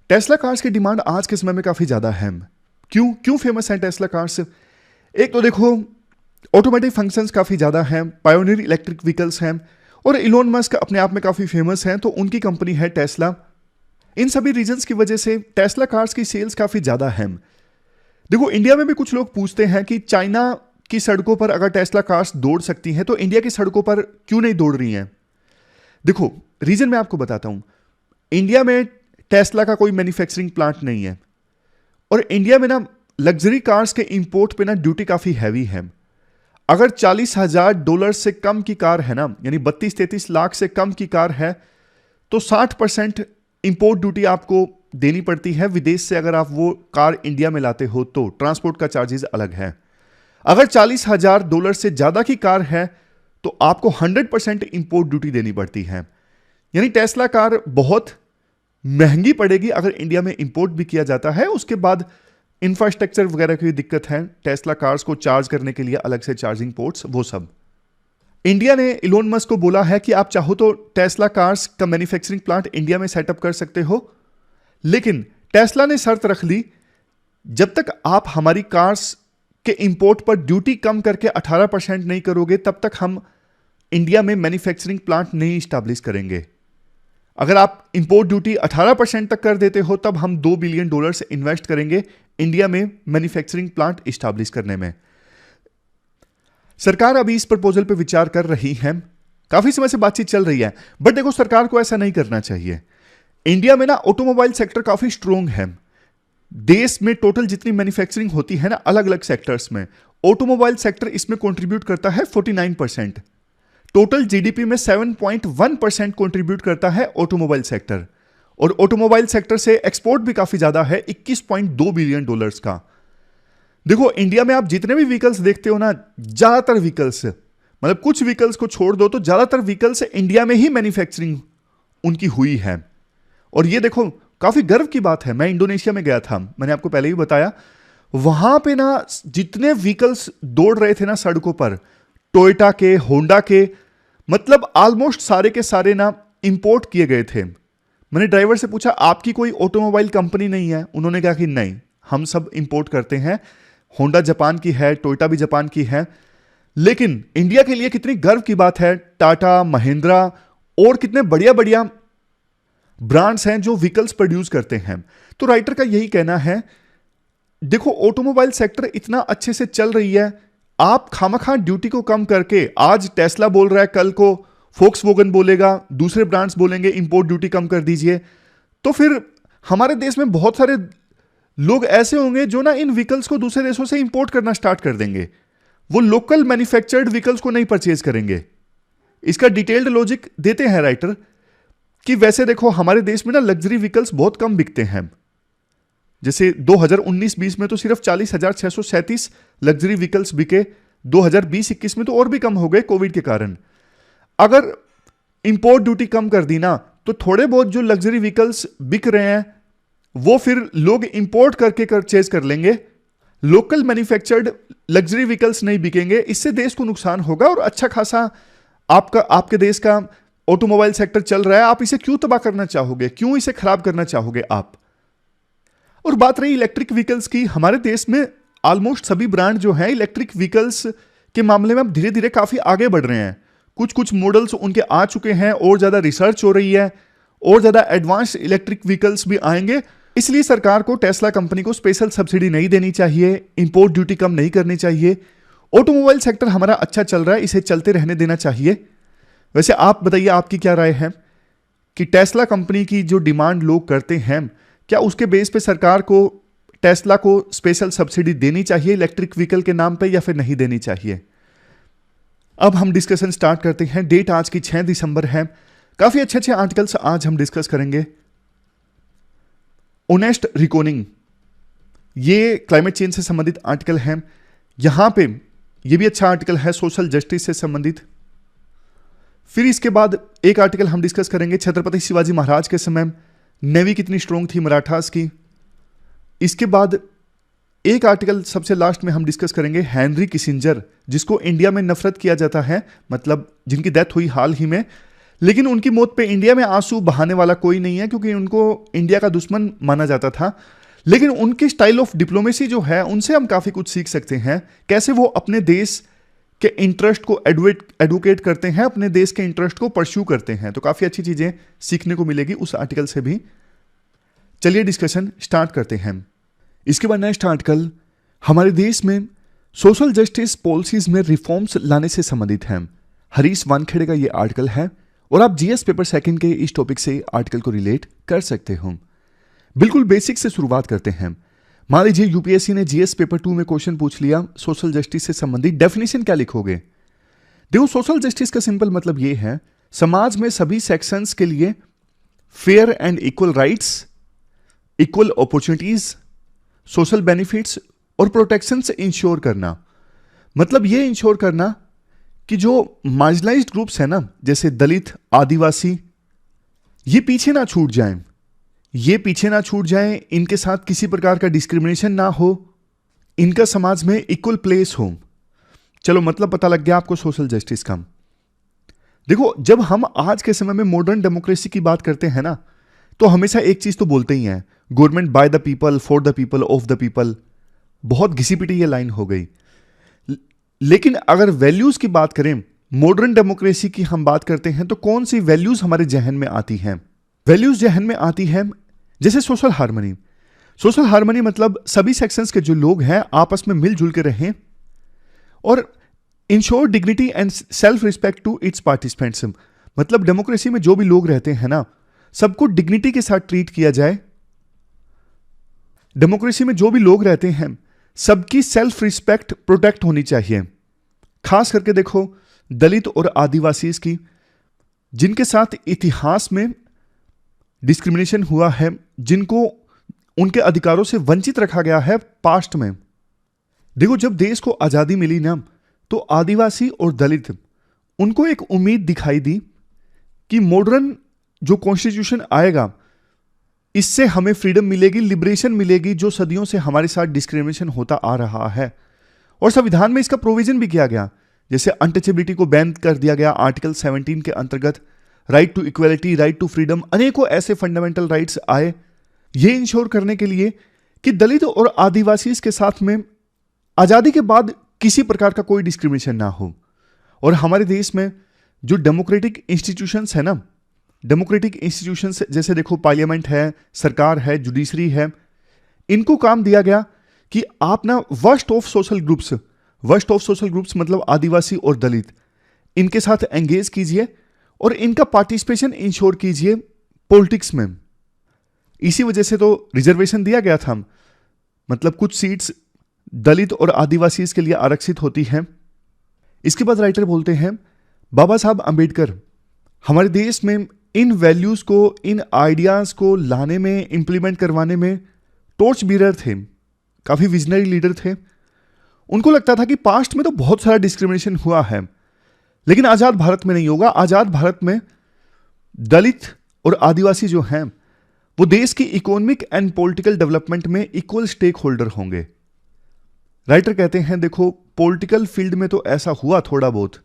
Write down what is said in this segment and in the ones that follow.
Tesla cars की demand आज के समय में काफी ज्यादा है। क्यों क्यों फेमस है टेस्ला कार्स? एक तो देखो, ऑटोमेटिक फंक्शंस काफी ज्यादा हैं, पायोनियर इलेक्ट्रिक व्हीकल्स हैं, और इलोन मस्क अपने आप में काफी फेमस हैं, तो उनकी कंपनी है टेस्ला। इन सभी रीजंस की वजह से टेस्ला कार्स की सेल्स काफी ज्यादा है। देखो, इंडिया में भी कुछ लोग पूछते हैं कि चाइना की सड़कों पर अगर टेस्ला कार्स दौड़ सकती हैं तो इंडिया की सड़कों पर क्यों नहीं दौड़ रही हैं? देखो, रीजन मैं आपको बताता हूं। इंडिया में टेस्ला का कोई मैन्युफैक्चरिंग प्लांट नहीं है, और इंडिया में ना लग्जरी कार्स के इंपोर्ट पे ना ड्यूटी काफी हैवी है। अगर $40,000 से कम की कार है ना, यानी 32-33 लाख से कम की कार है, तो 60% इंपोर्ट ड्यूटी आपको देनी पड़ती है विदेश से। अगर आप वो कार इंडिया में लाते हो तो ट्रांसपोर्ट का चार्जेस अलग है। अगर $40,000 से ज्यादा की कार है तो आपको 100% इंपोर्ट ड्यूटी देनी पड़ती है। यानी टेस्ला कार बहुत महंगी पड़ेगी अगर इंडिया में इंपोर्ट भी किया जाता है। उसके बाद इंफ्रास्ट्रक्चर वगैरह की दिक्कत है, टेस्ला कार्स को चार्ज करने के लिए अलग से चार्जिंग पोर्ट्स, वो सब। इंडिया ने इलोन मस्क को बोला है कि आप चाहो तो टेस्ला कार्स का मैन्युफैक्चरिंग प्लांट इंडिया में सेटअप कर सकते हो, लेकिन टेस्ला ने शर्त रख ली, जब तक आप हमारी कार्स के इंपोर्ट पर ड्यूटी कम करके 18% नहीं करोगे, तब तक हम इंडिया में मैन्युफैक्चरिंग प्लांट नहीं स्टैब्लिश करेंगे। अगर आप इंपोर्ट ड्यूटी 18% तक कर देते हो, तब हम $2 बिलियन इन्वेस्ट करेंगे इंडिया में मैन्युफैक्चरिंग प्लांट स्टैब्लिश करने में। सरकार अभी इस प्रपोजल पे विचार कर रही है, काफी समय से बातचीत चल रही है, बट देखो, सरकार को ऐसा नहीं करना चाहिए। इंडिया में ना ऑटोमोबाइल सेक्टर काफी स्ट्रोंग है। देश में टोटल जितनी मैन्युफैक्चरिंग होती है ना, अलग अलग सेक्टर्स में, ऑटोमोबाइल सेक्टर इसमें कंट्रीब्यूट करता है 49%। टोटल जीडीपी में 7.1% कंट्रीब्यूट करता है ऑटोमोबाइल सेक्टर, और ऑटोमोबाइल सेक्टर से एक्सपोर्ट भी काफी ज्यादा है, $21.2 बिलियन का। देखो, इंडिया में आप जितने भी व्हीकल्स देखते हो ना, ज्यादातर व्हीकल्स, मतलब कुछ व्हीकल्स को छोड़ दो तो ज्यादातर व्हीकल्स इंडिया में ही मैन्युफैक्चरिंग उनकी हुई है। और ये देखो, काफी गर्व की बात है। मैं इंडोनेशिया में गया था, मैंने आपको पहले ही बताया, वहां पे ना जितने व्हीकल्स दौड़ रहे थे ना सड़कों पर, टोयोटा के, होंडा के, मतलब ऑलमोस्ट सारे के सारे ना इंपोर्ट किए गए थे। मैंने ड्राइवर से पूछा, आपकी कोई ऑटोमोबाइल कंपनी नहीं है? उन्होंने कहा कि नहीं, हम सब इंपोर्ट करते हैं। होंडा जापान की है, टोयोटा भी जापान की है। लेकिन इंडिया के लिए कितनी गर्व की बात है, टाटा, महिंद्रा और कितने बढ़िया बढ़िया ब्रांड्स हैं जो व्हीकल्स प्रोड्यूस करते हैं। तो राइटर का यही कहना है, देखो, ऑटोमोबाइल सेक्टर इतना अच्छे से चल रही है, आप खामखा ड्यूटी को कम करके, आज टेस्ला बोल रहा है, कल को फोक्सवैगन बोलेगा, दूसरे ब्रांड्स बोलेंगे इंपोर्ट ड्यूटी कम कर दीजिए, तो फिर हमारे देश में बहुत सारे लोग ऐसे होंगे जो ना इन व्हीकल्स को दूसरे देशों से इंपोर्ट करना स्टार्ट कर देंगे। वो लोकल मैन्युफैक्चर्ड व्हीकल्स को नहीं परचेज करेंगे। इसका डिटेल्ड लॉजिक देते हैं राइटर कि वैसे देखो, हमारे देश में ना लग्जरी व्हीकल्स बहुत कम बिकते हैं। जैसे 2019-20 में तो सिर्फ 40,637 लग्जरी व्हीकल्स बिके, 2020-21 में तो और भी कम हो गए कोविड के कारण। अगर इंपोर्ट ड्यूटी कम कर दी ना, तो थोड़े बहुत जो लग्जरी व्हीकल्स बिक रहे हैं वो फिर लोग इंपोर्ट करके परचेज कर लेंगे। लोकल मैन्युफैक्चर्ड लग्जरी व्हीकल्स नहीं बिकेंगे, इससे देश को नुकसान होगा। और अच्छा खासा आपके देश का ऑटोमोबाइल सेक्टर चल रहा है, आप इसे क्यों तबाह करना चाहोगे, क्यों इसे खराब करना चाहोगे आप? और बात रही इलेक्ट्रिक व्हीकल्स की, हमारे देश में ऑलमोस्ट सभी ब्रांड जो हैं इलेक्ट्रिक व्हीकल्स के मामले में अब धीरे धीरे काफी आगे बढ़ रहे हैं। कुछ कुछ मॉडल्स उनके आ चुके हैं, और ज्यादा रिसर्च हो रही है, और ज्यादा एडवांस इलेक्ट्रिक व्हीकल्स भी आएंगे। इसलिए सरकार को टेस्ला कंपनी को स्पेशल सब्सिडी नहीं देनी चाहिए, इंपोर्ट ड्यूटी कम नहीं करनी चाहिए। ऑटोमोबाइल सेक्टर हमारा अच्छा चल रहा है, इसे चलते रहने देना चाहिए। वैसे आप बताइए, आपकी क्या राय है कि टेस्ला कंपनी की जो डिमांड लोग करते हैं, क्या उसके बेस पे सरकार को टेस्ला को स्पेशल सब्सिडी देनी चाहिए इलेक्ट्रिक व्हीकल के नाम पे, या फिर नहीं देनी चाहिए? अब हम डिस्कशन स्टार्ट करते हैं। डेट आज की 6 दिसंबर है। काफी अच्छे अच्छे आर्टिकल्स आज हम डिस्कस करेंगे। ओनेस्ट रिकॉनिंग, ये क्लाइमेट चेंज से संबंधित आर्टिकल है। यहां पे ये भी अच्छा आर्टिकल है, सोशल जस्टिस से संबंधित। फिर इसके बाद एक आर्टिकल हम डिस्कस करेंगे, छत्रपति शिवाजी महाराज के समय नेवी कितनी स्ट्रोंग थी मराठास की। इसके बाद एक आर्टिकल सबसे लास्ट में हम डिस्कस करेंगे, हेनरी किसिंजर, जिसको इंडिया में नफरत किया जाता है, मतलब जिनकी डेथ हुई हाल ही में, लेकिन उनकी मौत पे इंडिया में आंसू बहाने वाला कोई नहीं है, क्योंकि उनको इंडिया का दुश्मन माना जाता था। लेकिन उनकी स्टाइल ऑफ डिप्लोमेसी जो है, उनसे हम काफी कुछ सीख सकते हैं, कैसे वो अपने देश के इंटरेस्ट को एडवोकेट करते हैं, अपने देश के इंटरेस्ट को परस्यू करते हैं। तो काफी अच्छी चीजें सीखने को मिलेगी उस आर्टिकल से भी। चलिए डिस्कशन स्टार्ट करते हैं। इसके बाद नेक्स्ट आर्टिकल हमारे देश में सोशल जस्टिस पॉलिसीज में रिफॉर्म्स लाने से संबंधित है। हरीश वानखेड़े का ये आर्टिकल है और आप जीएस पेपर सेकंड के इस टॉपिक से आर्टिकल को रिलेट कर सकते हो। बिल्कुल बेसिक से शुरुआत करते हैं। मान लीजिए यूपीएससी ने जीएस पेपर 2 में क्वेश्चन पूछ लिया सोशल जस्टिस से संबंधित, डेफिनेशन क्या लिखोगे? देखो, सोशल जस्टिस का सिंपल मतलब ये है, समाज में सभी सेक्शंस के लिए fair and equal rights, equal opportunities, social benefits और प्रोटेक्शन से इंश्योर करना। मतलब ये इंश्योर करना कि जो मार्जिनलाइज्ड ग्रुप्स है ना, जैसे दलित, आदिवासी, ये पीछे ना छूट जाएं, इनके साथ किसी प्रकार का डिस्क्रिमिनेशन ना हो, इनका समाज में इक्वल प्लेस हो। चलो, मतलब पता लग गया आपको सोशल जस्टिस का। देखो, जब हम आज के समय में मॉडर्न डेमोक्रेसी की बात करते हैं ना, तो हमेशा एक चीज तो बोलते ही हैं, government by the people, for the people, of the people. बहुत घिसी पिटी ये लाइन हो गई। लेकिन अगर वैल्यूज की बात करें, मॉडर्न डेमोक्रेसी की हम बात करते हैं, तो कौन सी वैल्यूज हमारे जहन में आती हैं? वैल्यूज जहन में आती है जैसे सोशल हार्मनी। सोशल हार्मनी मतलब सभी सेक्शंस के जो लोग हैं आपस में मिलजुल के रहें और ensure dignity and self respect to its participants. मतलब डेमोक्रेसी में जो भी लोग रहते हैं ना, सबको डिग्निटी के साथ ट्रीट किया जाए। डेमोक्रेसी में जो भी लोग रहते हैं, सबकी सेल्फ रिस्पेक्ट प्रोटेक्ट होनी चाहिए। खास करके देखो, दलित और आदिवासी की, जिनके साथ इतिहास में डिस्क्रिमिनेशन हुआ है, जिनको उनके अधिकारों से वंचित रखा गया है पास्ट में। देखो, जब देश को आजादी मिली ना, तो आदिवासी और दलित, उनको एक उम्मीद दिखाई दी कि मॉडर्न जो कॉन्स्टिट्यूशन आएगा, इससे हमें फ्रीडम मिलेगी, लिबरेशन मिलेगी, जो सदियों से हमारे साथ डिस्क्रिमिनेशन होता आ रहा है। और संविधान में इसका प्रोविजन भी किया गया, जैसे अनटचेबिलिटी को बैन कर दिया गया आर्टिकल 17 के अंतर्गत, right to equality, right to freedom, अनेकों ऐसे फंडामेंटल राइट्स आए ये इंश्योर करने के लिए कि दलित और आदिवासी के साथ में आजादी के बाद किसी प्रकार का कोई डिस्क्रिमिनेशन ना हो। और हमारे देश में जो डेमोक्रेटिक इंस्टीट्यूशंस है ना, डेमोक्रेटिक इंस्टीट्यूशंस जैसे देखो, पार्लियामेंट है, सरकार है, जुडिशरी है, इनको काम दिया गया कि आप ना वर्स्ट ऑफ सोशल ग्रुप्स मतलब आदिवासी और दलित, इनके साथ एंगेज कीजिए और इनका पार्टिसिपेशन इंश्योर कीजिए पॉलिटिक्स में। इसी वजह से तो रिजर्वेशन दिया गया था, मतलब कुछ सीट्स दलित और आदिवासी के लिए आरक्षित होती हैं। इसके बाद राइटर बोलते हैं, बाबा साहब अंबेडकर हमारे देश में इन वैल्यूज को, इन आइडियाज को लाने में, इंप्लीमेंट करवाने में टॉर्च बीरर थे, काफी विजनरी लीडर थे। उनको लगता था कि पास्ट में तो बहुत सारा डिस्क्रिमिनेशन हुआ है, लेकिन आजाद भारत में नहीं होगा। आजाद भारत में दलित और आदिवासी जो हैं, वो देश की इकोनॉमिक एंड पॉलिटिकल डेवलपमेंट में इक्वल स्टेक होल्डर होंगे। राइटर कहते हैं, देखो, पॉलिटिकल फील्ड में तो ऐसा हुआ थोड़ा बहुत,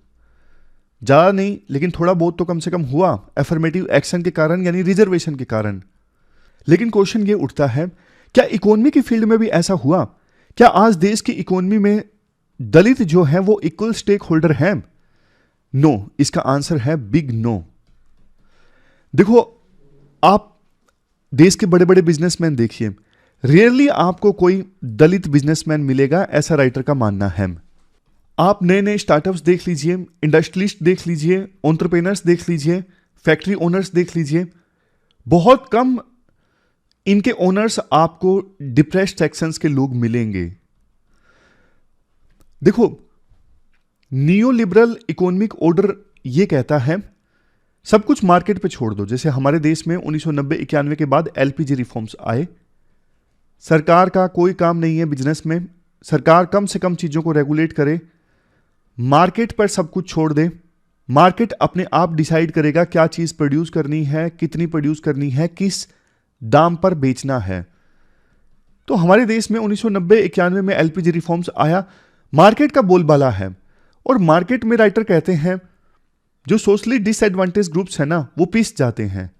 ज्यादा नहीं, लेकिन थोड़ा बहुत तो कम से कम हुआ, एफर्मेटिव एक्शन के कारण, यानी रिजर्वेशन के कारण। लेकिन क्वेश्चन ये उठता है, क्या इकोनॉमी की फील्ड में भी ऐसा हुआ? क्या आज देश की इकोनॉमी में दलित जो है वो इक्वल स्टेक होल्डर हैं? नो, इसका आंसर है बिग नो। देखो, आप देश के बड़े बड़े बिजनेसमैन देखिए, रेयरली आपको कोई दलित बिजनेसमैन मिलेगा, ऐसा राइटर का मानना है। आप नए नए स्टार्टअप्स देख लीजिए, इंडस्ट्रियलिस्ट देख लीजिए, एंटरप्रेन्योर्स देख लीजिए, फैक्ट्री ओनर्स देख लीजिए, बहुत कम इनके ओनर्स आपको डिप्रेस्ड सेक्शंस के लोग मिलेंगे। देखो, नियो लिबरल इकोनॉमिक ऑर्डर ये कहता है सब कुछ मार्केट पे छोड़ दो। जैसे हमारे देश में 1990-91 के बाद एलपीजी रिफॉर्म्स आए, सरकार का कोई काम नहीं है बिजनेस में, सरकार कम से कम चीजों को रेगुलेट करे, मार्केट पर सब कुछ छोड़ दे, मार्केट अपने आप डिसाइड करेगा क्या चीज प्रोड्यूस करनी है, कितनी प्रोड्यूस करनी है, किस दाम पर बेचना है। तो हमारे देश में 1990-91 में एलपीजी रिफॉर्म्स आया, मार्केट का बोलबाला है। और मार्केट में राइटर कहते हैं जो सोशली डिसएडवांटेज ग्रुप्स है ना, वो पिस जाते हैं,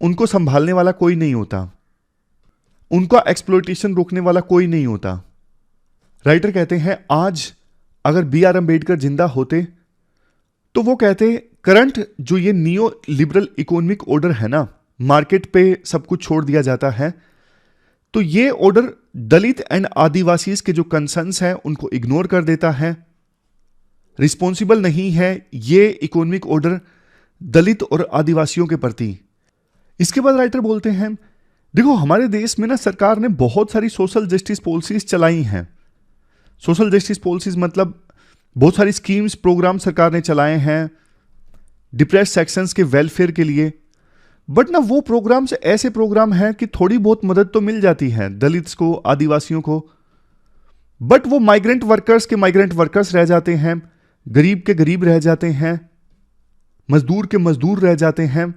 उनको संभालने वाला कोई नहीं होता, उनका एक्सप्लॉयटेशन रोकने वाला कोई नहीं होता। राइटर कहते हैं आज अगर बी आर अम्बेडकर जिंदा होते तो वो कहते करंट जो ये नियो लिबरल इकोनॉमिक ऑर्डर है ना, मार्केट पे सब कुछ छोड़ दिया जाता है, तो ये ऑर्डर दलित एंड आदिवासी के जो कंसर्न्स हैं उनको इग्नोर कर देता है, रिस्पॉन्सिबल नहीं है ये इकोनॉमिक ऑर्डर दलित और आदिवासियों के प्रति। इसके बाद राइटर बोलते हैं देखो हमारे देश में ना सरकार ने बहुत सारी सोशल जस्टिस पॉलिसीज चलाई हैं। सोशल जस्टिस पॉलिसीज मतलब बहुत सारी स्कीम्स प्रोग्राम सरकार ने चलाए हैं डिप्रेस्ड सेक्शंस के वेलफेयर के लिए, बट ना वो प्रोग्राम्स ऐसे प्रोग्राम हैं कि थोड़ी बहुत मदद तो मिल जाती है दलित्स को, आदिवासियों को, बट वो माइग्रेंट वर्कर्स के माइग्रेंट वर्कर्स रह जाते हैं, गरीब के गरीब रह जाते हैं, मजदूर के मजदूर रह जाते हैं।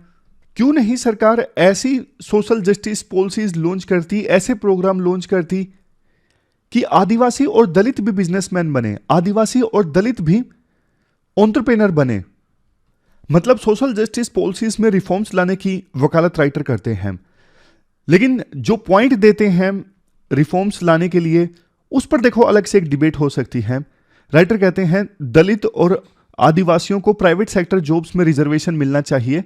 क्यों नहीं सरकार ऐसी सोशल जस्टिस पॉलिसीज लॉन्च करती, ऐसे प्रोग्राम लॉन्च करती कि आदिवासी और दलित भी बिजनेसमैन बने, आदिवासी और दलित भी एंटरप्रेन्योर बने। मतलब सोशल जस्टिस पॉलिसीज में रिफॉर्म्स लाने की वकालत राइटर करते हैं, लेकिन जो पॉइंट देते हैं रिफॉर्म्स लाने के लिए उस पर देखो अलग से एक डिबेट हो सकती है। राइटर कहते हैं दलित और आदिवासियों को प्राइवेट सेक्टर जॉब्स में रिजर्वेशन मिलना चाहिए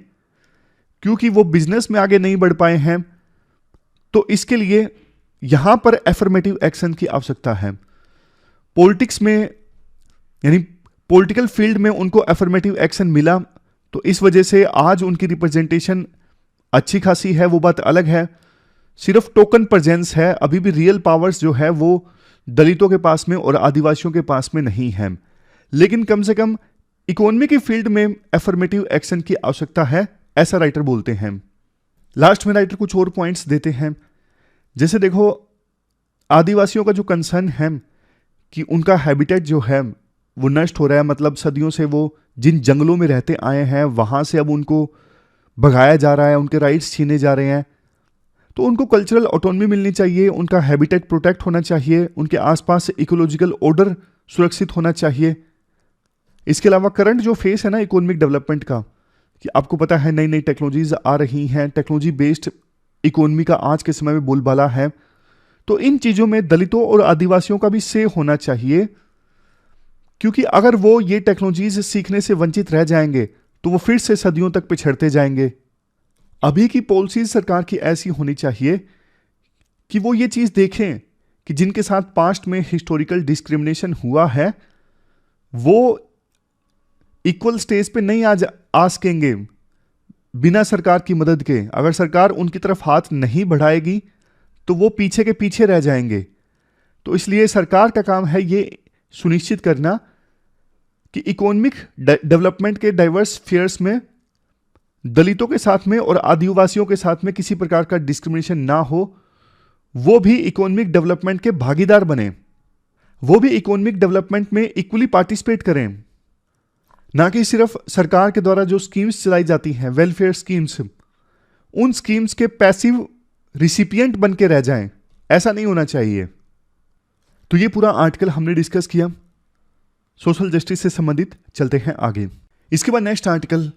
क्योंकि वो बिजनेस में आगे नहीं बढ़ पाए हैं, तो इसके लिए यहां पर एफर्मेटिव एक्शन की आवश्यकता है। पॉलिटिक्स में यानी पॉलिटिकल फील्ड में उनको एफर्मेटिव एक्शन मिला तो इस वजह से आज उनकी रिप्रेजेंटेशन अच्छी खासी है, वो बात अलग है। सिर्फ टोकन प्रेजेंस है, अभी भी रियल पावर्स जो है वो दलितों के पास में और आदिवासियों के पास में नहीं है, लेकिन कम से कम इकोनॉमी की फील्ड में एफर्मेटिव एक्शन की आवश्यकता है, ऐसा राइटर बोलते हैं। लास्ट में राइटर कुछ और पॉइंट्स देते हैं, जैसे देखो आदिवासियों का जो कंसर्न है कि उनका हैबिटेट जो है वो नष्ट हो रहा है, मतलब सदियों से वो जिन जंगलों में रहते आए हैं वहां से अब उनको भगाया जा रहा है, उनके राइट्स छीने जा रहे हैं, तो उनको कल्चरल ऑटोनॉमी मिलनी चाहिए, उनका हैबिटेट प्रोटेक्ट होना चाहिए, उनके आसपास इकोलॉजिकल ऑर्डर सुरक्षित होना चाहिए। इसके अलावा करंट जो फेस है ना इकोनॉमिक डेवलपमेंट का, कि आपको पता है नई नई टेक्नोलॉजीज आ रही हैं, टेक्नोलॉजी बेस्ड इकोनॉमी का आज के समय में बोलबाला है, तो इन चीजों में दलितों और आदिवासियों का भी से होना चाहिए, क्योंकि अगर वो ये टेक्नोलॉजीज सीखने से वंचित रह जाएंगे तो वो फिर से सदियों तक पिछड़ते जाएंगे। अभी की पॉलिसीज सरकार की ऐसी होनी चाहिए कि वो ये चीज देखें कि जिनके साथ पास्ट में हिस्टोरिकल डिस्क्रिमिनेशन हुआ है वो इक्वल स्टेज पे नहीं आ सकेंगे बिना सरकार की मदद के। अगर सरकार उनकी तरफ हाथ नहीं बढ़ाएगी तो वो पीछे के पीछे रह जाएंगे। तो इसलिए सरकार का काम है ये सुनिश्चित करना कि इकोनॉमिक डेवलपमेंट के डाइवर्स स्फीयर्स में दलितों के साथ में और आदिवासियों के साथ में किसी प्रकार का डिस्क्रिमिनेशन ना हो, वो भी इकोनॉमिक डेवलपमेंट के भागीदार बने, वो भी इकोनॉमिक डेवलपमेंट में इक्वली पार्टिसिपेट करें, ना कि सिर्फ सरकार के द्वारा जो स्कीम्स चलाई जाती हैं वेलफेयर स्कीम्स, उन स्कीम्स के पैसिव रिसिपिएंट बन के रह जाएं। ऐसा नहीं होना चाहिए। तो ये पूरा आर्टिकल हमने डिस्कस किया सोशल जस्टिस से संबंधित। चलते हैं आगे। इसके बाद नेक्स्ट आर्टिकल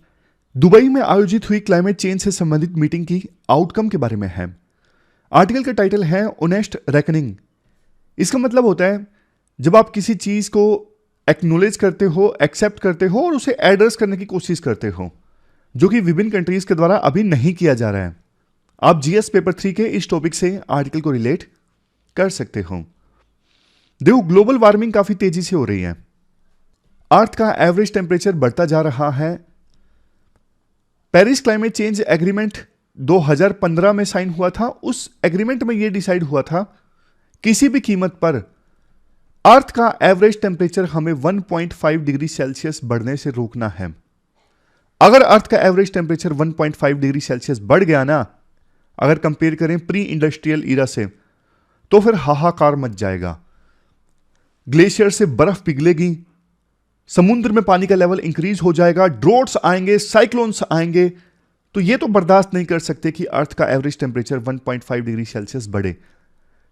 दुबई में आयोजित हुई क्लाइमेट चेंज से संबंधित मीटिंग की आउटकम के बारे में है। आर्टिकल का टाइटल है ऑनेस्ट रेकनिंग। इसका मतलब होता है जब आप किसी चीज को एक्नॉलेज करते हो, एक्सेप्ट करते हो और उसे एड्रेस करने की कोशिश करते हो, जो कि विभिन्न कंट्रीज के द्वारा अभी नहीं किया जा रहा है। आप जीएस पेपर 3 के इस टॉपिक से आर्टिकल को रिलेट कर सकते हो। देखो ग्लोबल वार्मिंग काफी तेजी से हो रही है, अर्थ का एवरेज टेम्परेचर बढ़ता जा रहा है। पेरिस क्लाइमेट चेंज एग्रीमेंट 2015 में साइन हुआ था। उस एग्रीमेंट में यह डिसाइड हुआ था किसी भी कीमत पर अर्थ का एवरेज टेम्परेचर हमें 1.5 डिग्री सेल्सियस बढ़ने से रोकना है। अगर अर्थ का एवरेज टेम्परेचर 1.5 डिग्री सेल्सियस बढ़ गया ना, अगर कंपेयर करें प्री इंडस्ट्रियल ईरा से, तो फिर हाहाकार मच जाएगा। ग्लेशियर से बर्फ पिघलेगी, समुद्र में पानी का लेवल इंक्रीज हो जाएगा, ड्रोट्स आएंगे, साइक्लोन्स आएंगे। तो ये तो बर्दाश्त नहीं कर सकते कि अर्थ का एवरेज टेम्परेचर 1.5 डिग्री सेल्सियस बढ़े।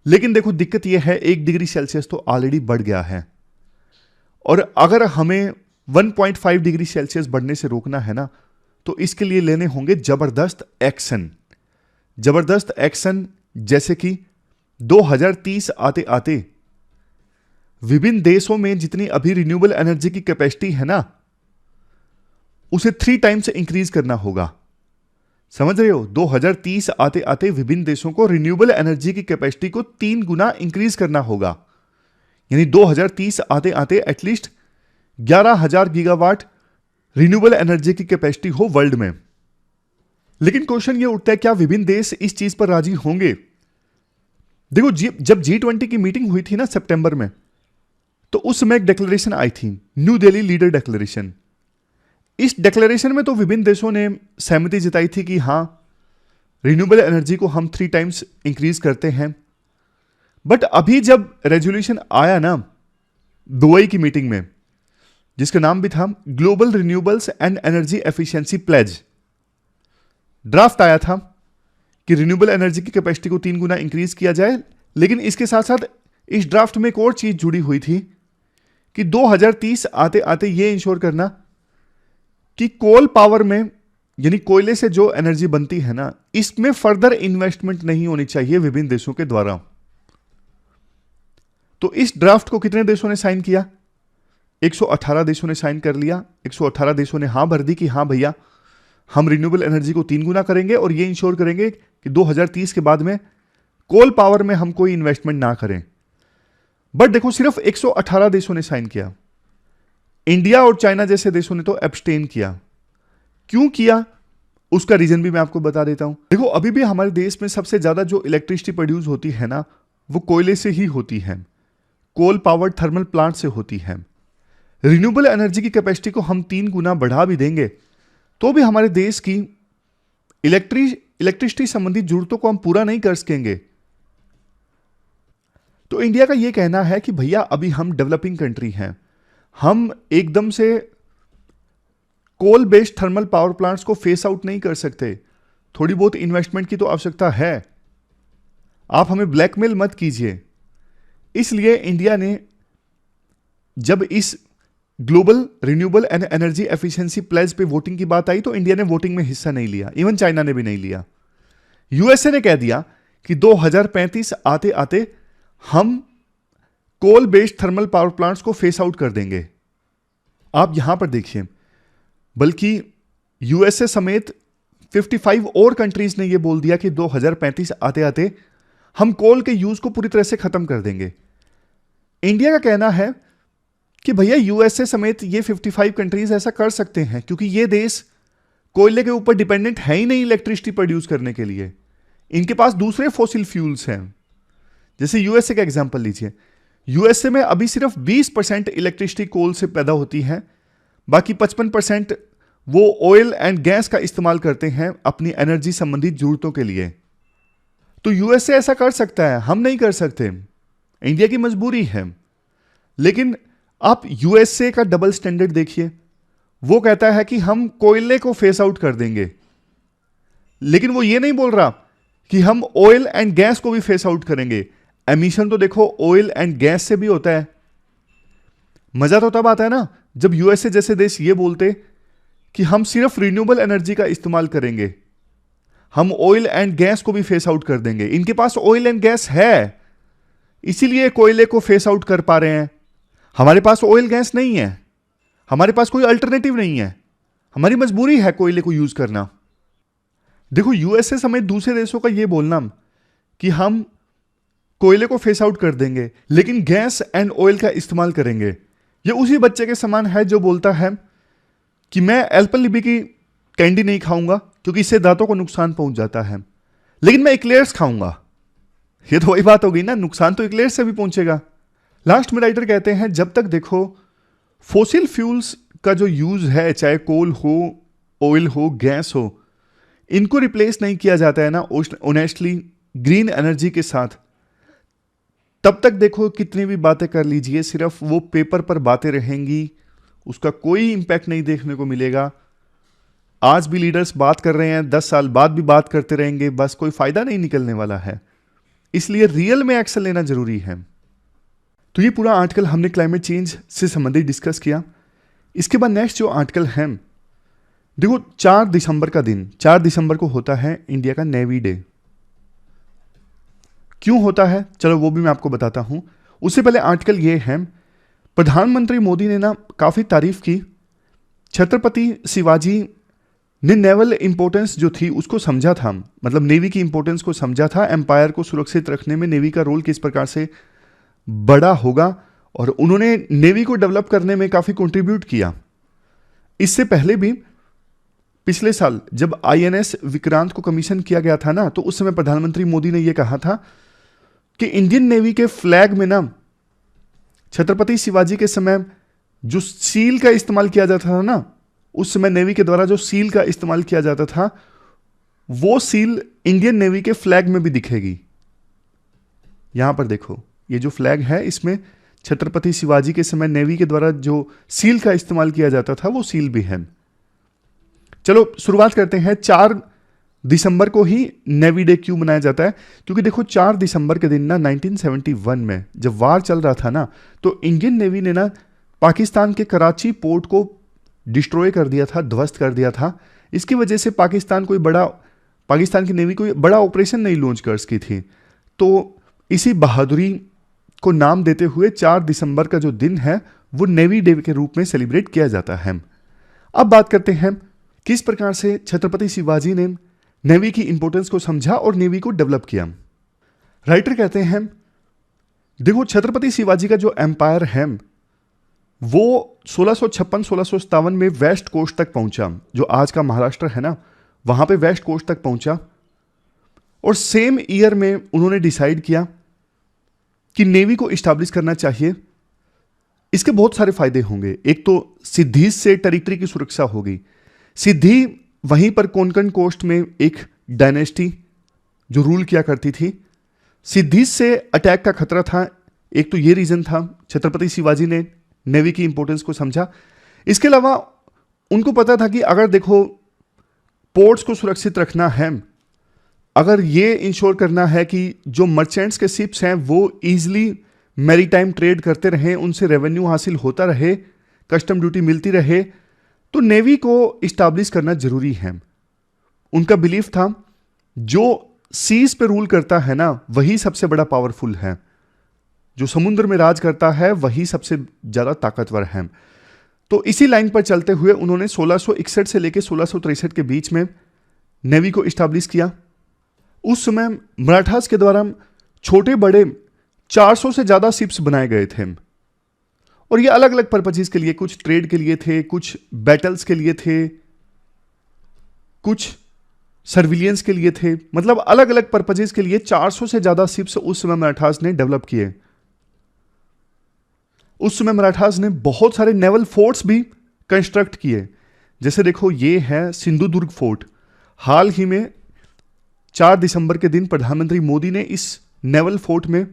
लेकिन देखो दिक्कत यह है 1 डिग्री सेल्सियस तो ऑलरेडी बढ़ गया है, और अगर हमें 1.5 डिग्री सेल्सियस बढ़ने से रोकना है ना, तो इसके लिए लेने होंगे जबरदस्त एक्शन। जबरदस्त एक्शन जैसे कि 2030 आते आते विभिन्न देशों में जितनी अभी रिन्यूएबल एनर्जी की कैपेसिटी है ना, उसे 3 टाइम्स इंक्रीज करना होगा। समझ रहे हो? 2030 आते आते विभिन्न देशों को रिन्यूएबल एनर्जी की कैपेसिटी को 3 गुना इंक्रीज करना होगा। यानी 2030 आते आते एटलीस्ट 11,000 गीगावाट रिन्यूएबल एनर्जी की कैपेसिटी हो वर्ल्ड में। लेकिन क्वेश्चन ये उठता है, क्या विभिन्न देश इस चीज पर राजी होंगे? देखो, जब G20 की मीटिंग हुई थी ना सितंबर में, तो उस समय एक डिक्लेरेशन आई थी, न्यू दिल्ली लीडर डिक्लेरेशन। इस डिक्लेरेशन में तो विभिन्न देशों ने सहमति जताई थी कि हां, रिन्यूएबल एनर्जी को हम 3 टाइम्स इंक्रीज करते हैं। बट अभी जब रेजोल्यूशन आया ना दुबई की मीटिंग में, जिसका नाम भी था global renewables and energy efficiency pledge, draft आया था कि रिन्यूएबल एनर्जी की कैपेसिटी को 3 गुना इंक्रीज किया जाए। लेकिन इसके साथ साथ इस ड्राफ्ट में एक और चीज जुड़ी हुई थी कि 2030 आते आते ये इंश्योर करना कि कोल पावर में, यानी कोयले से जो एनर्जी बनती है ना, इसमें फर्दर इन्वेस्टमेंट नहीं होनी चाहिए विभिन्न देशों के द्वारा। तो इस ड्राफ्ट को कितने देशों ने साइन किया? 118 देशों ने साइन कर लिया। 118 देशों ने हां भर दी कि हां भैया, हम रिन्यूएबल एनर्जी को 3 गुना करेंगे और ये इंश्योर करेंगे कि 2030 के बाद में कोल पावर में हम कोई इन्वेस्टमेंट ना करें। बट देखो, सिर्फ 118 देशों ने साइन किया। इंडिया और चाइना जैसे देशों ने तो एब्सटेन किया। क्यों किया, उसका रीजन भी मैं आपको बता देता हूं। देखो, अभी भी हमारे देश में सबसे ज्यादा जो इलेक्ट्रिसिटी प्रोड्यूस होती है ना, वो कोयले से ही होती है, कोल पावर्ड थर्मल प्लांट से होती है। रिन्यूएबल एनर्जी की कैपेसिटी को हम 3 गुना बढ़ा भी देंगे तो भी हमारे देश की इलेक्ट्रिसिटी संबंधी जरूरतों को हम पूरा नहीं कर सकेंगे। तो इंडिया का यह कहना है कि भैया, अभी हम डेवलपिंग कंट्री हैं, हम एकदम से coal based thermal power plants को फेस आउट नहीं कर सकते। थोड़ी बहुत इन्वेस्टमेंट की तो आवश्यकता है। आप हमें ब्लैकमेल मत कीजिए। इसलिए इंडिया ने जब इस global renewable and energy efficiency pledge पे वोटिंग की बात आई, तो इंडिया ने वोटिंग में हिस्सा नहीं लिया। इवन चाइना ने भी नहीं लिया। यूएसए ने कह दिया कि 2035 आते आते हम coal based thermal power plants को फेस आउट कर देंगे। आप यहां पर देखिए, बल्कि यूएसए समेत 55 और कंट्रीज ने यह बोल दिया कि 2035 आते आते हम कोल के यूज को पूरी तरह से खत्म कर देंगे। इंडिया का कहना है कि भैया, यूएसए समेत ये 55 कंट्रीज ऐसा कर सकते हैं क्योंकि ये देश कोयले के ऊपर डिपेंडेंट है ही नहीं इलेक्ट्रिसिटी प्रोड्यूस करने के लिए। इनके पास दूसरे फॉसिल फ्यूल्स हैं। जैसे यूएसए का एग्जांपल लीजिए, यूएसए में अभी सिर्फ 20% इलेक्ट्रिसिटी कोल से पैदा होती है, बाकी 55% वो ऑयल एंड गैस का इस्तेमाल करते हैं अपनी एनर्जी संबंधी जरूरतों के लिए। तो यूएसए ऐसा कर सकता है, हम नहीं कर सकते। इंडिया की मजबूरी है। लेकिन आप यूएसए का डबल स्टैंडर्ड देखिए। वो कहता है कि हम कोयले को फेस आउट कर देंगे, लेकिन वो ये नहीं बोल रहा कि हम ऑयल एंड गैस को भी फेस आउट करेंगे। एमिशन तो देखो ऑयल एंड गैस से भी होता है। मजा तो तब आता है ना जब यूएसए जैसे देश ये बोलते कि हम सिर्फ रिन्यूएबल एनर्जी का इस्तेमाल करेंगे, हम ऑयल एंड गैस को भी फेस आउट कर देंगे। इनके पास ऑयल एंड गैस है, इसीलिए कोयले को फेस आउट कर पा रहे हैं। हमारे पास ऑयल गैस नहीं है, हमारे पास कोई अल्टरनेटिव नहीं है, हमारी मजबूरी है कोयले को यूज करना। देखो, यूएसए समेत दूसरे देशों का यह बोलना कि हम कोयले को फेस आउट कर देंगे लेकिन गैस एंड ऑयल का इस्तेमाल करेंगे, यह उसी बच्चे के समान है जो बोलता है कि मैं एल्पेनलिबे की कैंडी नहीं खाऊंगा क्योंकि इससे दांतों को नुकसान पहुंच जाता है, लेकिन मैं एक्लेयर्स खाऊंगा। ये तो वही बात हो गई ना, नुकसान तो एक्लेयर्स से भी पहुंचेगा। लास्ट में राइटर कहते हैं, जब तक देखो फॉसिल फ्यूल्स का जो यूज है, चाहे कोल हो, ऑयल हो, गैस हो, इनको रिप्लेस नहीं किया जाता है ना ऑनेस्टली ग्रीन एनर्जी के साथ, तब तक देखो कितनी भी बातें कर लीजिए, सिर्फ वो पेपर पर बातें रहेंगी, उसका कोई इंपैक्ट नहीं देखने को मिलेगा। आज भी लीडर्स बात कर रहे हैं, 10 साल बाद भी बात करते रहेंगे, बस कोई फायदा नहीं निकलने वाला है। इसलिए रियल में एक्शन लेना जरूरी है। तो ये पूरा आर्टिकल हमने क्लाइमेट चेंज से संबंधित डिस्कस किया। इसके बाद नेक्स्ट जो आर्टिकल है, देखो 4 दिसंबर का दिन, 4 दिसंबर को होता है इंडिया का नेवी डे। क्यों होता है चलो वो भी मैं आपको बताता हूं। उससे पहले आर्टिकल ये है, प्रधानमंत्री मोदी ने ना काफी तारीफ की, छत्रपति शिवाजी ने नेवल इंपॉर्टेंस जो थी उसको समझा था, मतलब नेवी की इंपॉर्टेंस को समझा था, एम्पायर को सुरक्षित रखने में नेवी का रोल किस प्रकार से बड़ा होगा, और उन्होंने नेवी को डेवलप करने में काफी कंट्रीब्यूट किया। इससे पहले भी पिछले साल जब आईएनएस विक्रांत को कमीशन किया गया था ना, तो उस समय प्रधानमंत्री मोदी ने यह कहा था कि इंडियन नेवी के फ्लैग में ना छत्रपति शिवाजी के समय जो सील का इस्तेमाल किया जाता था ना, उस समय नेवी के द्वारा जो सील का इस्तेमाल किया जाता था, वो सील इंडियन नेवी के फ्लैग में भी दिखेगी। यहां पर देखो ये जो फ्लैग है इसमें छत्रपति शिवाजी के समय नेवी के द्वारा जो सील का इस्तेमाल किया जाता था वो सील भी है। चलो शुरुआत करते हैं। 4 दिसंबर को ही नेवी डे क्यों मनाया जाता है? क्योंकि देखो 4 दिसंबर के दिन ना 1971 में जब वार चल रहा था ना, तो इंडियन नेवी ने ना पाकिस्तान के कराची पोर्ट को डिस्ट्रॉय कर दिया था, ध्वस्त कर दिया था। इसकी वजह से पाकिस्तान की नेवी कोई बड़ा ऑपरेशन नहीं लॉन्च कर सकी थी। तो इसी बहादुरी को नाम देते हुए 4 दिसंबर का जो दिन है वो नेवी डे के रूप में सेलिब्रेट किया जाता है। अब बात करते हैं किस प्रकार से छत्रपति शिवाजी ने नेवी की इंपॉर्टेंस को समझा और नेवी को डेवलप किया। राइटर कहते हैं देखो छत्रपति शिवाजी का जो एम्पायर है वो 1656-1657 में वेस्ट कोस्ट तक पहुंचा, जो आज का महाराष्ट्र है ना, वहां पे वेस्ट कोस्ट तक पहुंचा। और सेम ईयर में उन्होंने डिसाइड किया कि नेवी को इस्टेब्लिश करना चाहिए। इसके बहुत सारे फायदे होंगे। एक तो सिद्धि से टेरिटरी की सुरक्षा होगी। सिद्धि वहीं पर कोंकण कोस्ट में एक डायनेस्टी जो रूल किया करती थी, सिद्धि से अटैक का खतरा था। एक तो ये रीजन था, छत्रपति शिवाजी ने नेवी की इंपॉर्टेंस को समझा। इसके अलावा उनको पता था कि अगर देखो पोर्ट्स को सुरक्षित रखना है, अगर ये इंश्योर करना है कि जो मर्चेंट्स के शिप्स हैं वो इजीली मैरीटाइम ट्रेड करते रहें, उनसे रेवेन्यू हासिल होता रहे, कस्टम ड्यूटी मिलती रहे, तो नेवी को इस्टेब्लिश करना जरूरी है। उनका बिलीफ था जो सीज पे रूल करता है ना वही सबसे बड़ा पावरफुल है, जो समुद्र में राज करता है वही सबसे ज्यादा ताकतवर है। तो इसी लाइन पर चलते हुए उन्होंने 1661 से लेकर 1663 के बीच में नेवी को इस्टेब्लिश किया। उस समय मराठास के द्वारा छोटे बड़े 400 से ज्यादा शिप्स बनाए गए थे, और ये अलग अलग पर्पजेस के लिए, कुछ ट्रेड के लिए थे, कुछ बैटल्स के लिए थे, कुछ सर्विलियंस के लिए थे, मतलब अलग अलग पर्पजेस के लिए 400 से ज्यादा शिप्स उस समय मराठास ने डेवलप किए। उस समय मराठास ने बहुत सारे नेवल फोर्ट्स भी कंस्ट्रक्ट किए। जैसे देखो ये है सिंधुदुर्ग फोर्ट। हाल ही में 4 दिसंबर के दिन प्रधानमंत्री मोदी ने इस नेवल फोर्ट में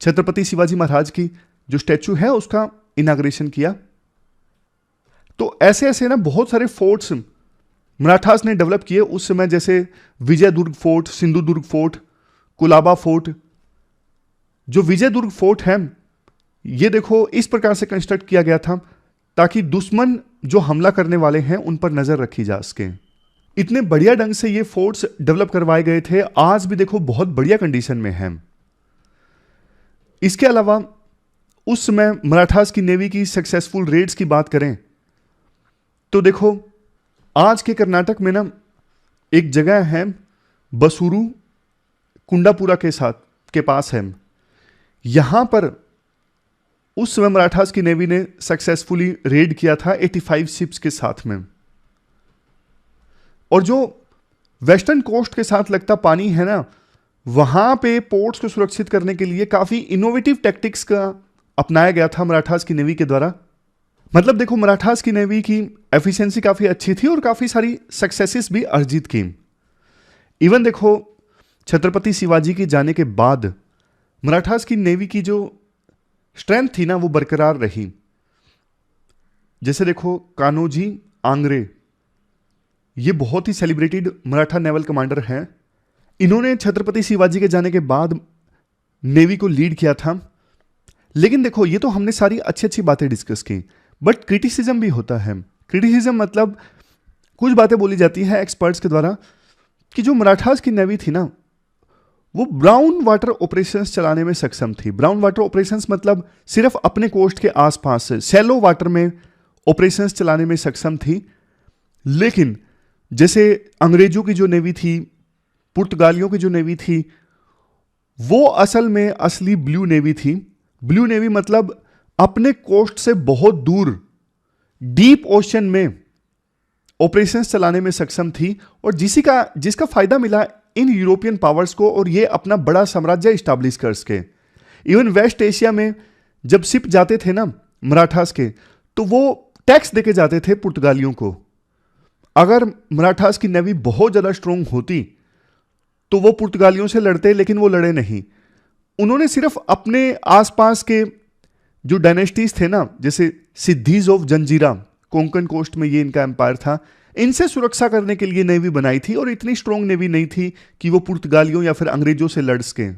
छत्रपति शिवाजी महाराज की जो स्टैचू है उसका इनाग्रेशन किया। तो ऐसे ऐसे ना बहुत सारे फोर्ट्स मराठास ने डेवलप किए उस समय, जैसे Vijaydurg fort, Sindhudurg fort, Kolaba fort. जो विजयदुर्ग फोर्ट है ये देखो इस प्रकार से कंस्ट्रक्ट किया गया था ताकि दुश्मन जो हमला करने वाले हैं उन पर नजर रखी जा सके। इतने बढ़िया ढंग से ये फोर्ट्स डेवलप करवाए गए थे, आज भी देखो बहुत बढ़िया कंडीशन में है। इसके अलावा उस समय मराठास की नेवी की सक्सेसफुल रेड्स की बात करें तो देखो आज के कर्नाटक में ना एक जगह है बसूरू, कुंडापुरा के पास है। यहां पर उस समय मराठास की नेवी ने सक्सेसफुली रेड किया था 85 शिप्स के साथ में। और जो वेस्टर्न कोस्ट के साथ लगता पानी है ना, वहां पे पोर्ट्स को सुरक्षित करने के लिए काफी इनोवेटिव टैक्टिक्स का अपनाया गया था मराठास की नेवी के द्वारा। मतलब देखो मराठास की नेवी की एफिशिएंसी काफी अच्छी थी और काफी सारी सक्सेसेस भी अर्जित की। इवन देखो छत्रपति शिवाजी के जाने के बाद मराठास की नेवी की जो स्ट्रेंथ थी ना वो बरकरार रही। जैसे देखो कान्होजी आंग्रे, ये बहुत ही सेलिब्रेटेड मराठा नेवल कमांडर हैं। इन्होंने छत्रपति शिवाजी के जाने के बाद नेवी को लीड किया था। लेकिन देखो ये तो हमने सारी अच्छी अच्छी बातें डिस्कस की, बट क्रिटिसिज्म भी होता है। क्रिटिसिज्म मतलब कुछ बातें बोली जाती है एक्सपर्ट्स के द्वारा कि जो मराठास की नेवी थी ना, वो ब्राउन वाटर ऑपरेशंस चलाने में सक्षम थी। ब्राउन वाटर ऑपरेशंस मतलब सिर्फ अपने कोस्ट के आसपास से शैलो वाटर में ऑपरेशंस चलाने में सक्षम थी। लेकिन जैसे अंग्रेजों की जो नेवी थी, पुर्तगालियों की जो नेवी थी, वो असल में असली ब्लू नेवी थी। ब्लू नेवी मतलब अपने कोस्ट से बहुत दूर डीप ओशन में ऑपरेशंस चलाने में सक्षम थी, और जिसका फायदा मिला इन यूरोपियन पावर्स को, और ये अपना बड़ा साम्राज्य स्टैब्लिश कर सके। इवन वेस्ट एशिया में जब शिप जाते थे ना मराठास के, तो वो टैक्स देके जाते थे पुर्तगालियों को। अगर मराठास की नेवी बहुत ज्यादा स्ट्रोंग होती तो वो पुर्तगालियों से लड़ते, लेकिन वो लड़े नहीं। उन्होंने सिर्फ अपने आसपास के जो डायनेस्टीज थे ना, जैसे siddhis of Janjira, Konkan coast में ये इनका एम्पायर था, इनसे सुरक्षा करने के लिए नेवी बनाई थी, और इतनी स्ट्रोंग नेवी नहीं थी कि वो पुर्तगालियों या फिर अंग्रेजों से लड़ सके।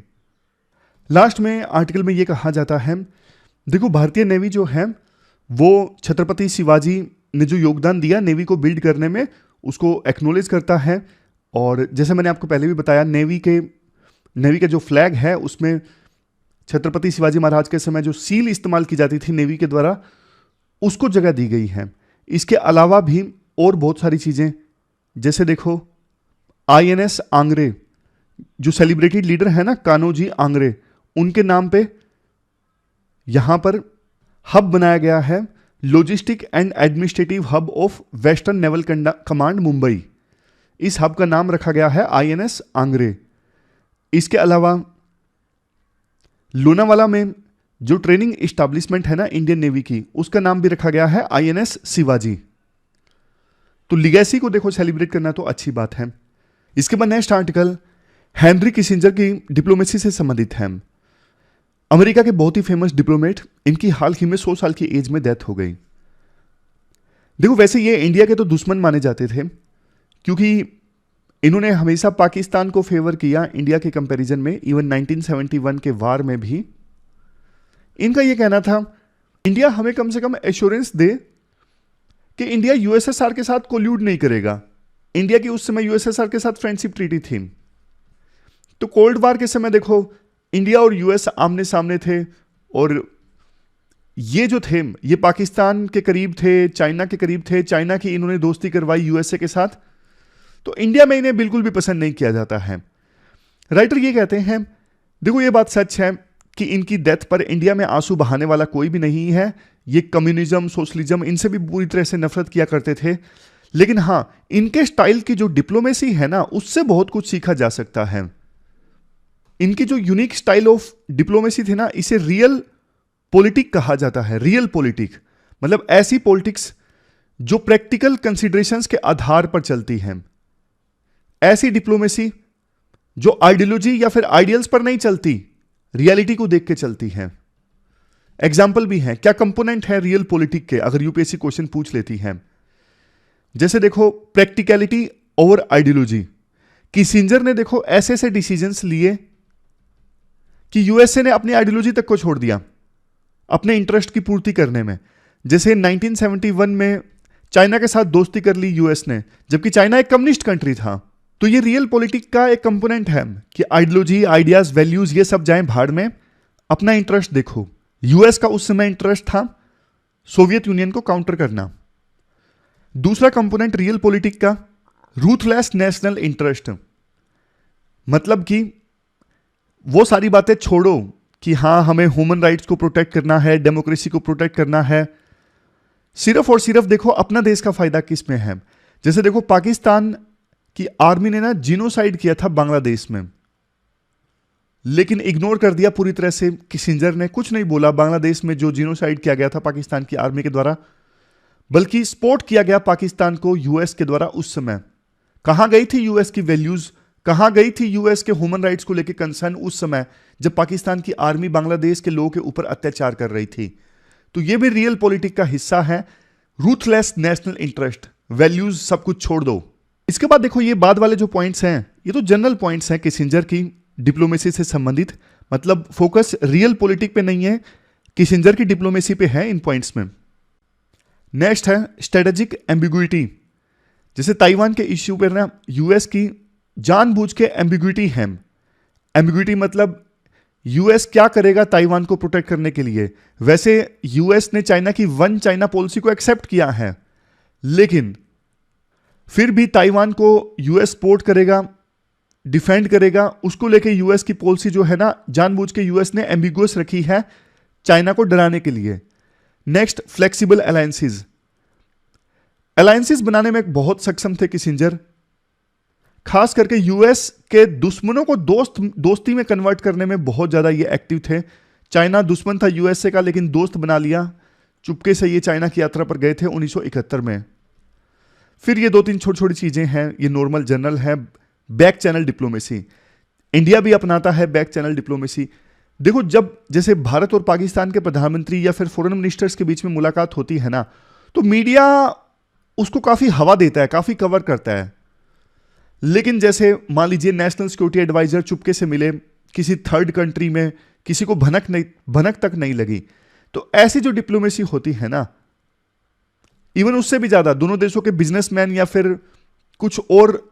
लास्ट में आर्टिकल में ये कहा जाता है, देखो भारतीय नेवी जो है वो छत्रपति शिवाजी ने जो योगदान दिया नेवी को बिल्ड करने में, उसको एक्नॉलेज करता है। और जैसे मैंने आपको पहले भी बताया, नेवी का जो फ्लैग है उसमें छत्रपति शिवाजी महाराज के समय जो सील इस्तेमाल की जाती थी नेवी के द्वारा, उसको जगह दी गई है। इसके अलावा भी और बहुत सारी चीजें, जैसे देखो आईएनएस आंग्रे, जो सेलिब्रेटेड लीडर है ना कान्होजी आंग्रे, उनके नाम पे यहां पर हब बनाया गया है, logistic and administrative hub of western naval command Mumbai. इस हब का नाम रखा गया है आईएनएस आंग्रे। इसके अलावा लोनावाला में जो ट्रेनिंग एस्टैब्लिशमेंट है ना इंडियन नेवी की, उसका नाम भी रखा गया है आईएनएस शिवाजी। तो लिगेसी को देखो सेलिब्रेट करना तो अच्छी बात है। इसके बाद नेक्स्ट आर्टिकल हेनरी किसिंजर की डिप्लोमेसी से संबंधित है। अमेरिका के बहुत ही फेमस डिप्लोमेट, इनकी हाल ही में 100 साल की एज में डेथ हो गई। देखो वैसे ये इंडिया के तो दुश्मन माने जाते थे, क्योंकि इन्होंने हमेशा पाकिस्तान को फेवर किया इंडिया के कंपैरिजन में। इवन 1971 के वार में भी इनका यह कहना था, इंडिया हमें कम से कम एश्योरेंस दे कि इंडिया यूएसएसआर के साथ कोल्यूड नहीं करेगा। इंडिया की उस समय यूएसएसआर के साथ फ्रेंडशिप ट्रीटी थी। तो कोल्ड वार के समय देखो इंडिया और यूएस आमने सामने थे, और ये जो थे ये पाकिस्तान के करीब थे, चाइना के करीब थे। चाइना की इन्होंने दोस्ती करवाई यूएसए के साथ, तो इंडिया में इन्हें बिल्कुल भी पसंद नहीं किया जाता है। राइटर ये कहते हैं, देखो ये बात सच है कि इनकी डेथ पर इंडिया में आंसू बहाने वाला कोई भी नहीं है। ये कम्युनिज्म, सोशलिज्म, इनसे भी बुरी तरह से नफरत किया करते थे। लेकिन हां, इनके स्टाइल की जो डिप्लोमेसी है ना, उससे बहुत कुछ सीखा जा सकता है। इनकी जो यूनिक स्टाइल ऑफ डिप्लोमेसी थी ना, इसे रियल पॉलिटिक कहा जाता है। रियल पॉलिटिक मतलब ऐसी पॉलिटिक्स जो प्रैक्टिकल कंसिडरेशंस के आधार पर चलती है। ऐसी डिप्लोमेसी जो आइडियोलॉजी या फिर आइडियल्स पर नहीं चलती, रियलिटी को देख के चलती है। एग्जाम्पल भी है, क्या कंपोनेंट है रियल पॉलिटिक के, अगर यूपीएससी क्वेश्चन पूछ लेती है। जैसे देखो प्रैक्टिकलिटी ओवर आइडियोलॉजी। किसिंजर ने देखो ऐसे ऐसे डिसीजंस लिए कि यूएसए ने अपनी आइडियोलॉजी तक को छोड़ दिया अपने इंटरेस्ट की पूर्ति करने में। जैसे 1971 में चाइना के साथ दोस्ती कर ली यूएस ने, जबकि चाइना एक कम्युनिस्ट कंट्री था। तो ये रियल पॉलिटिक का एक कंपोनेंट है कि आइडियोलॉजी, आइडियाज, वैल्यूज ये सब जाएं भाड़ में, अपना इंटरेस्ट देखो। यूएस का उस समय इंटरेस्ट था सोवियत यूनियन को काउंटर करना। दूसरा कंपोनेंट रियल पॉलिटिक का रूथलेस नेशनल इंटरेस्ट, मतलब कि वो सारी बातें छोड़ो कि हां हमें ह्यूमन राइट्स को प्रोटेक्ट करना है, डेमोक्रेसी को प्रोटेक्ट करना है। सिर्फ और सिर्फ देखो अपना देश का फायदा किस में है। जैसे देखो पाकिस्तान की आर्मी ने ना जिनोसाइड किया था बांग्लादेश में, लेकिन इग्नोर कर दिया पूरी तरह से। किसिंजर ने कुछ नहीं बोला बांग्लादेश में जो जिनोसाइड किया गया था पाकिस्तान की आर्मी के द्वारा, बल्कि सपोर्ट किया गया पाकिस्तान को यूएस के द्वारा। उस समय कहां गई थी यूएस की वैल्यूज, कहां गई थी यूएस के ह्यूमन राइट्स को लेकर कंसर्न उस समय, जब पाकिस्तान की आर्मी बांग्लादेश के लोगों के ऊपर अत्याचार कर रही थी। तो यह भी रियल पॉलिटिक का हिस्सा है। रूथलेस नेशनल इंटरेस्ट, वैल्यूज सब कुछ छोड़ दो। इसके बाद देखो ये बाद वाले जो पॉइंट्स हैं, ये तो जनरल पॉइंट्स हैं किसिंजर की डिप्लोमेसी से संबंधित, मतलब फोकस रियल पॉलिटिक पे नहीं है, किसिंजर की डिप्लोमेसी पे है इन पॉइंट्स में। नेक्स्ट है स्ट्रेटेजिक एम्बिग्युइटी। जैसे ताइवान के इश्यू पर ना यूएस की जानबूझ के एम्बिग्युइटी है। एम्बिग्युइटी मतलब यूएस क्या करेगा ताइवान को प्रोटेक्ट करने के लिए। वैसे यूएस ने चाइना की वन चाइना पॉलिसी को एक्सेप्ट किया है, लेकिन फिर भी ताइवान को यूएस सपोर्ट करेगा, डिफेंड करेगा। उसको लेके यूएस की पॉलिसी जो है ना, जानबूझ के यूएस ने एम्बिगुअस रखी है चाइना को डराने के लिए। Next, flexible alliances. अलायंसेस बनाने में बहुत सक्षम थे किसिंजर, खास करके यूएस के दुश्मनों को दोस्ती में कन्वर्ट करने में बहुत ज्यादा ये एक्टिव थे। चाइना दुश्मन था यूएसए का, लेकिन दोस्त बना लिया। चुपके से ये चाइना की यात्रा पर गए थे 1971 में। फिर ये 2-3 छोटी छोटी चीजें हैं, ये नॉर्मल जनरल है। बैक चैनल डिप्लोमेसी, इंडिया भी अपनाता है बैक चैनल डिप्लोमेसी। देखो, जब जैसे भारत और पाकिस्तान के प्रधानमंत्री या फिर फॉरेन मिनिस्टर्स के बीच में मुलाकात होती है ना, तो मीडिया उसको काफी हवा देता है, काफी कवर करता है। लेकिन जैसे मान लीजिए नेशनल सिक्योरिटी एडवाइजर चुपके से मिले किसी थर्ड कंट्री में, किसी को भनक तक नहीं लगी, तो ऐसी जो डिप्लोमेसी होती है ना, इवन उससे भी ज्यादा दोनों देशों के बिजनेसमैन या फिर कुछ और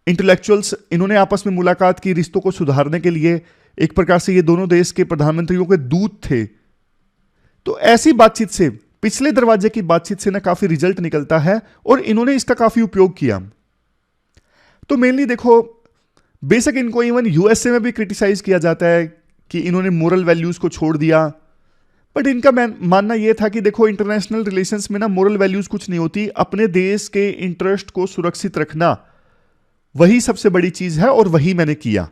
इंटेलेक्चुअल्स, इन्होंने आपस में मुलाकात की रिश्तों को सुधारने के लिए। एक प्रकार से ये दोनों देश के प्रधानमंत्रियों के दूत थे। तो ऐसी बातचीत से, पिछले दरवाजे की बातचीत से ना काफी रिजल्ट निकलता है, और इन्होंने इसका काफी उपयोग किया। तो मेनली देखो, बेशक इनको इवन यूएसए में भी क्रिटिसाइज किया जाता है कि इन्होंने मोरल वैल्यूज को छोड़ दिया, बट इनका मानना यह था कि देखो, इंटरनेशनल रिलेशंस में ना मोरल वैल्यूज कुछ नहीं होती। अपने देश के इंटरेस्ट को सुरक्षित रखना वही सबसे बड़ी चीज है, और वही मैंने किया।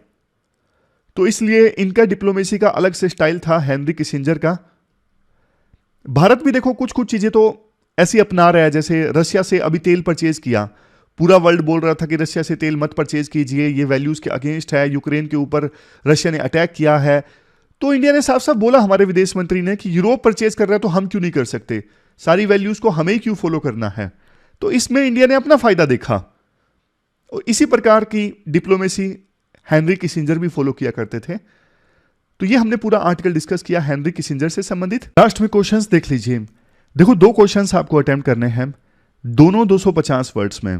तो इसलिए इनका डिप्लोमेसी का अलग से स्टाइल था, हेनरी किसिंजर का। भारत भी देखो कुछ कुछ चीजें तो ऐसी अपना रहा है। जैसे रशिया से अभी तेल परचेज किया, पूरा वर्ल्ड बोल रहा था कि रशिया से तेल मत परचेज कीजिए, ये वैल्यूज के अगेंस्ट है। यूक्रेन के ऊपर रशिया ने अटैक किया है, तो इंडिया ने साफ साफ बोला, हमारे विदेश मंत्री ने, कि यूरोप परचेज कर रहा है तो हम क्यों नहीं कर सकते, सारी वैल्यूज को हमें क्यों फॉलो करना है। तो इसमें इंडिया ने अपना फायदा देखा, और इसी प्रकार की डिप्लोमेसी हेनरी किसिंजर भी फॉलो किया करते थे। तो ये हमने पूरा आर्टिकल डिस्कस किया हेनरी किसिंजर से संबंधित। लास्ट में क्वेश्चंस देख लीजिए। देखो, 2 क्वेश्चंस आपको अटेम्प्ट करने हैं, दोनों 250 वर्ड्स में।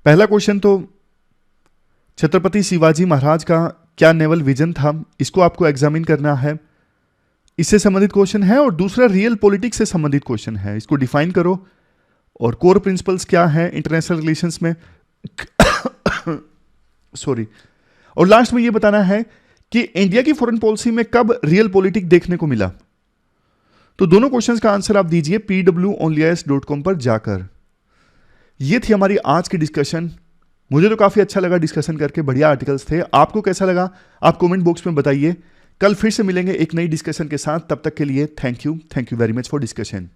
पहला क्वेश्चन तो छत्रपति शिवाजी महाराज का क्या नेवल विजन था, इसको आपको एग्जामिन करना है, इससे संबंधित क्वेश्चन है। और दूसरा रियल पॉलिटिक्स से संबंधित क्वेश्चन है, इसको डिफाइन करो, और कोर प्रिंसिपल्स क्या है इंटरनेशनल रिलेशंस में सॉरी। और लास्ट में यह बताना है कि इंडिया की फॉरेन पॉलिसी में कब रियल पॉलिटिक्स देखने को मिला। तो दोनों क्वेश्चंस का आंसर आप दीजिए pwonlyis.com पर जाकर। ये थी हमारी आज की डिस्कशन। मुझे तो काफी अच्छा लगा डिस्कशन करके, बढ़िया आर्टिकल्स थे। आपको कैसा लगा आप कमेंट बॉक्स में बताइए। कल फिर से मिलेंगे एक नई डिस्कशन के साथ, तब तक के लिए thank you very much for discussion.